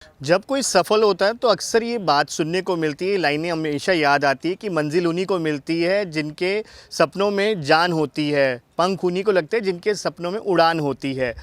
जब कोई सफल होता है तो अक्सर ये बात सुनने को मिलती है, लाइनें हमेशा याद आती है कि मंजिल उन्हीं को मिलती है जिनके सपनों में जान होती है, पंख उन्हीं को लगते हैं जिनके सपनों में उड़ान होती है।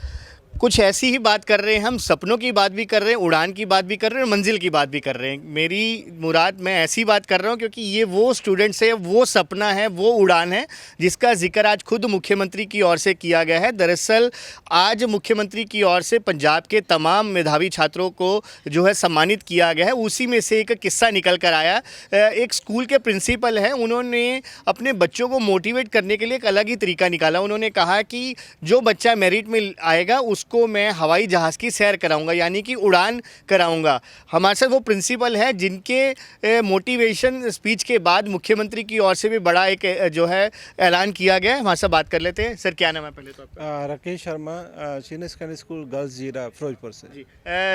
कुछ ऐसी ही बात कर रहे हैं हम, सपनों की बात भी कर रहे हैं, उड़ान की बात भी कर रहे हैं और मंजिल की बात भी कर रहे हैं। मेरी मुराद मैं ऐसी बात कर रहा हूँ क्योंकि ये वो स्टूडेंट्स है, वो सपना है, वो उड़ान है जिसका जिक्र आज खुद मुख्यमंत्री की ओर से किया गया है। दरअसल आज मुख्यमंत्री की ओर से पंजाब के तमाम मेधावी छात्रों को जो है सम्मानित किया गया है। उसी में से एक किस्सा निकल कर आया। एक स्कूल के प्रिंसिपल हैं, उन्होंने अपने बच्चों को मोटिवेट करने के लिए एक अलग ही तरीका निकाला। उन्होंने कहा कि जो बच्चा मेरिट में आएगा उसको मैं हवाई जहाज़ की सैर कराऊंगा, यानी कि उड़ान कराऊंगा। हमारे साथ वो प्रिंसिपल हैं जिनके मोटिवेशन स्पीच के बाद मुख्यमंत्री की ओर से भी बड़ा एक जो है ऐलान किया गया है। हमारे साथ बात कर लेते हैं। सर क्या नाम है पहले तो आपका? Rakesh Sharma, senior secondary school girls जीरा फिरोजपुर से। जी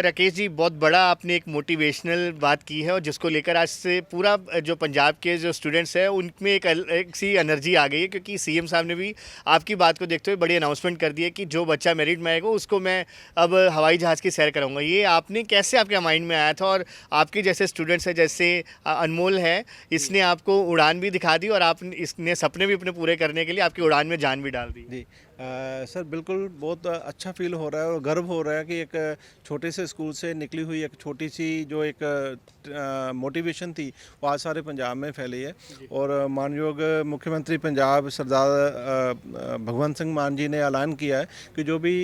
राकेश जी, बहुत बड़ा आपने एक मोटिवेशनल बात की है और जिसको लेकर आज से पूरा जो पंजाब के जो स्टूडेंट्स हैं उनमें एक सी एनर्जी आ गई है, क्योंकि सीएम साहब ने भी आपकी बात को देखते हुए बड़ी अनाउंसमेंट कर दी है कि जो बच्चा मेरिट में आएगा उसको मैं अब हवाई जहाज़ की सैर कराऊंगा। ये आपने कैसे आपके माइंड में आया था? और आपके जैसे स्टूडेंट्स हैं जैसे अनमोल है, इसने आपको उड़ान भी दिखा दी और आप इसने सपने भी अपने पूरे करने के लिए आपकी उड़ान में जान भी डाल दी। जी सर, बिल्कुल बहुत अच्छा फील हो रहा है और गर्व हो रहा है कि एक छोटे से स्कूल से निकली हुई एक छोटी सी जो एक मोटिवेशन थी वो आज सारे पंजाब में फैली है। और मानयोग मुख्यमंत्री पंजाब सरदार भगवंत सिंह मान जी ने ऐलान किया है कि जो भी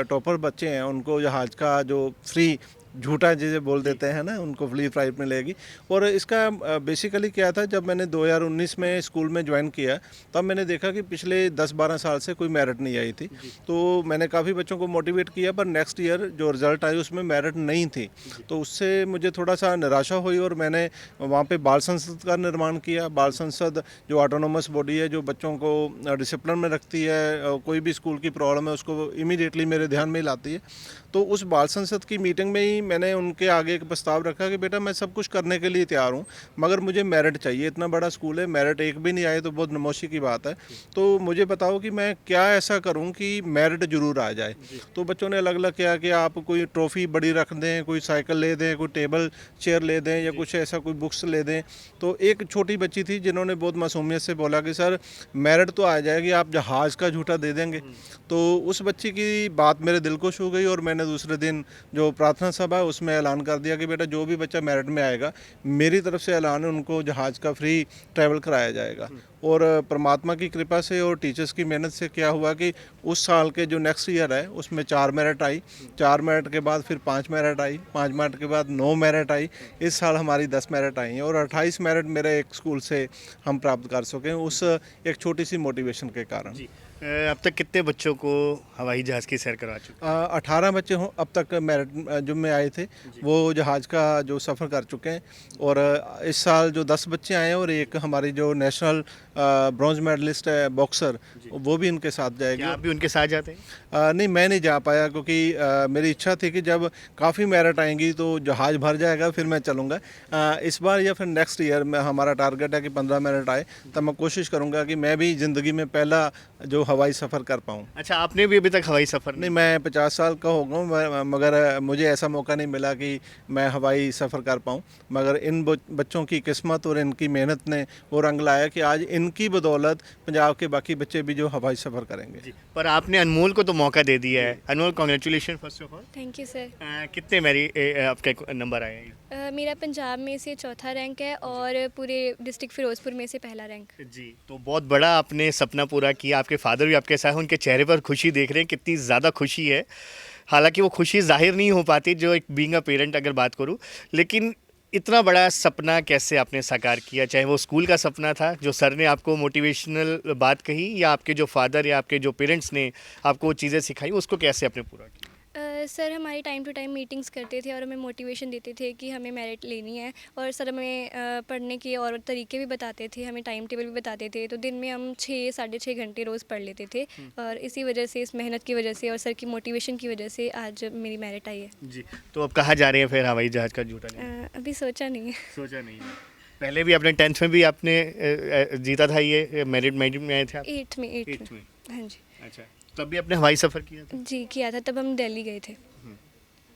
टॉपर बच्चे हैं उनको जहाज़ का जो फ्री झूठा जिसे बोल देते हैं ना, उनको फ्री फ्लाइट मिलेगी। और इसका बेसिकली क्या था, जब मैंने 2019 में स्कूल में ज्वाइन किया तब मैंने देखा कि पिछले 10-12 साल से कोई मेरिट नहीं आई थी। तो मैंने काफ़ी बच्चों को मोटिवेट किया, पर नेक्स्ट ईयर जो रिज़ल्ट आई उसमें मेरिट नहीं थी। तो उससे मुझे थोड़ा सा निराशा हुई और मैंने वहाँ पे बाल संसद का निर्माण किया। बाल संसद जो ऑटोनोमस बॉडी है, जो बच्चों को डिसिप्लिन में रखती है, कोई भी स्कूल की प्रॉब्लम है उसको इमीडिएटली मेरे ध्यान में ही लाती है। तो उस बाल संसद की मीटिंग में ही मैंने उनके आगे एक प्रस्ताव रखा कि बेटा मैं सब कुछ करने के लिए तैयार हूँ, मगर मुझे मेरिट चाहिए। इतना बड़ा स्कूल है, मेरिट एक भी नहीं आए तो बहुत नमोशी की बात है। तो मुझे बताओ कि मैं क्या ऐसा करूँ कि मेरिट ज़रूर आ जाए। तो बच्चों ने अलग अलग किया कि आप कोई ट्रॉफ़ी बड़ी रख दें, कोई साइकिल ले दें, कोई टेबल चेयर ले दें, या कुछ ऐसा कोई बुक्स ले दें। तो एक छोटी बच्ची थी जिन्होंने बहुत मासूमियत से बोला कि सर मेरिट तो आ जाएगी, आप जहाज़ का झूठा दे देंगे। तो उस बच्ची की बात मेरे दिल को छू गई और मैंने दूसरे दिन जो प्रार्थना सभा है उसमें ऐलान कर दिया कि बेटा जो भी बच्चा मेरिट में आएगा, मेरी तरफ से ऐलान है, उनको जहाज़ का फ्री ट्रैवल कराया जाएगा। और परमात्मा की कृपा से और टीचर्स की मेहनत से क्या हुआ कि उस साल के जो नेक्स्ट ईयर है उसमें 4 मेरिट आई, 4 मेरिट के बाद फिर 5 मेरिट आई, 5 मेरिट के बाद 9 मेरिट आई। इस साल हमारी 10 मेरिट आई हैं और 28 मेरिट मेरे एक स्कूल से हम प्राप्त कर सकें उस एक छोटी सी मोटिवेशन के कारण। अब तक कितने बच्चों को हवाई जहाज़ की सैर करवा चुके? 18 बच्चे हों अब तक मेरिट जो में आए थे वो जहाज़ का जो सफ़र कर चुके हैं। और इस साल जो 10 बच्चे आए हैं और एक हमारी जो नेशनल ब्रॉन्ज मेडलिस्ट है बॉक्सर, वो भी इनके साथ जाएगी। क्या आप भी उनके साथ जाते हैं? नहीं, मैं नहीं जा पाया क्योंकि मेरी इच्छा थी कि जब काफ़ी मेरिट आएंगी तो जहाज़ भर जाएगा फिर मैं चलूँगा। इस बार या फिर नेक्स्ट ईयर में हमारा टारगेट है कि 15 मेरिट आए, तब मैं कोशिश करूँगा कि मैं भी ज़िंदगी में पहला जो हवाई सफ़र कर पाऊँ। अच्छा, आपने भी अभी तक हवाई सफ़र नहीं, मैं 50 साल का हो गया हूँ, मगर मुझे ऐसा मौका नहीं मिला कि मैं हवाई सफ़र कर पाऊँ। मगर इन बच्चों की किस्मत और इनकी मेहनत ने वो रंग लाया कि आज इनकी बदौलत पंजाब के बाकी बच्चे भी जो हवाई सफ़र करेंगे। जी, पर आपने अनमोल को तो मौका दे दिया है। Anmol, congratulation first of all. Thank you sir. कितने मेरी आपके नंबर आए हैं? मेरा पंजाब में से चौथा रैंक है और पूरे डिस्ट्रिक्ट फिरोजपुर में से पहला रैंक। जी, तो बहुत बड़ा आपने सपना पूरा किया। आपके फादर भी आपके साथ हैं, उनके चेहरे पर खुशी देख रहे हैं, कितनी ज़्यादा खुशी है। हालांकि वो खुशी जाहिर नहीं हो पाती जो एक बीइंग अ पेरेंट अगर बात करूं, लेकिन इतना बड़ा सपना कैसे आपने साकार किया? चाहे वो स्कूल का सपना था जो सर ने आपको मोटिवेशनल बात कही, या आपके जो फादर या आपके जो पेरेंट्स ने आपको चीज़ें सिखाई, उसको कैसे आपने पूरा किया? सर हमारी टाइम टू टाइम मीटिंग्स करते थे और हमें मोटिवेशन देते थे कि हमें मेरिट लेनी है। और सर हमें पढ़ने के और तरीके भी बताते थे, हमें टाइम टेबल भी बताते थे। तो दिन में हम 6 साढ़े 6 घंटे रोज़ पढ़ लेते थे और इसी वजह से, इस मेहनत की वजह से और सर की मोटिवेशन की वजह से आज मेरी मेरिट आई है। जी, तो अब कहाँ जा रहे हैं फिर हवाई जहाज़ का झूठा लेने? अभी सोचा नहीं है। सोचा नहीं है। पहले भी अपने 10th में भी आपने जीता था, ये मेरिट में आए थे आप? 8th में 8th 8th में। में। हाँ जी। अच्छा, तब भी आपने हवाई सफ़र किया था? जी किया था, तब हम दिल्ली गए थे।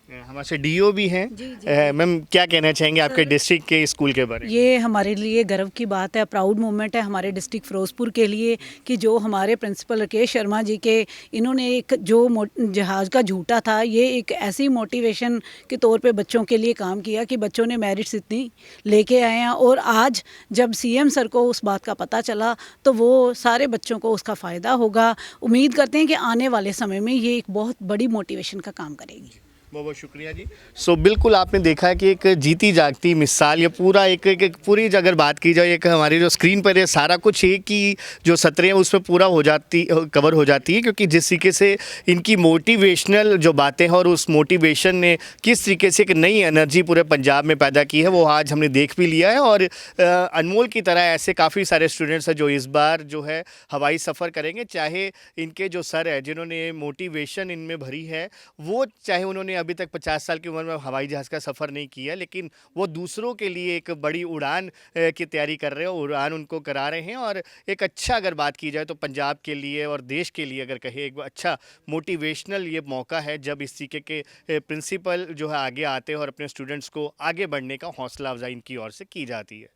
हमारे से डीओ भी हैं। मैम क्या कहना चाहेंगे आपके डिस्ट्रिक्ट के स्कूल के बारे में? ये हमारे लिए गर्व की बात है, प्राउड मोमेंट है हमारे डिस्ट्रिक्ट फिरोजपुर के लिए कि जो हमारे प्रिंसिपल राकेश शर्मा जी के इन्होंने एक जो जहाज़ का झूठा था, ये एक ऐसी मोटिवेशन के तौर पे बच्चों के लिए काम किया कि बच्चों ने मेरिट्स इतनी लेके आए हैं। और आज जब सीएम सर को उस बात का पता चला तो वो सारे बच्चों को उसका फ़ायदा होगा। उम्मीद करते हैं कि आने वाले समय में ये एक बहुत बड़ी मोटिवेशन का काम करेगी। बहुत बहुत शुक्रिया जी। सो बिल्कुल आपने देखा कि एक जीती जागती मिसाल, ये पूरा एक पूरी अगर बात की जाए, एक हमारी जो स्क्रीन पर है सारा कुछ एक ही जो सत्र है उसमें पूरा हो जाती कवर हो जाती है, क्योंकि जिस तरीके से इनकी मोटिवेशनल जो बातें हैं और उस मोटिवेशन ने किस तरीके से एक नई एनर्जी पूरे पंजाब में पैदा की है वो आज हमने देख भी लिया है। और अनमोल की तरह ऐसे काफ़ी सारे स्टूडेंट्स हैं जो इस बार जो है हवाई सफ़र करेंगे, चाहे इनके जो सर है जिन्होंने मोटिवेशन इनमें भरी है, वो चाहे उन्होंने अभी तक 50 साल की उम्र में हवाई जहाज़ का सफ़र नहीं किया, लेकिन वो दूसरों के लिए एक बड़ी उड़ान की तैयारी कर रहे हैं, उड़ान उनको करा रहे हैं। और एक अच्छा अगर बात की जाए तो पंजाब के लिए और देश के लिए अगर कहे एक अच्छा मोटिवेशनल ये मौका है जब इस तरीके के प्रिंसिपल जो है आगे आते हैं और अपने स्टूडेंट्स को आगे बढ़ने का हौसला अफजाई इनकी ओर से की जाती है।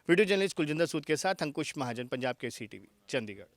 वीडियो जर्नलिस्ट कुलजिंदर सूद के साथ अंकुश महाजन, पंजाब के CTV, चंडीगढ़।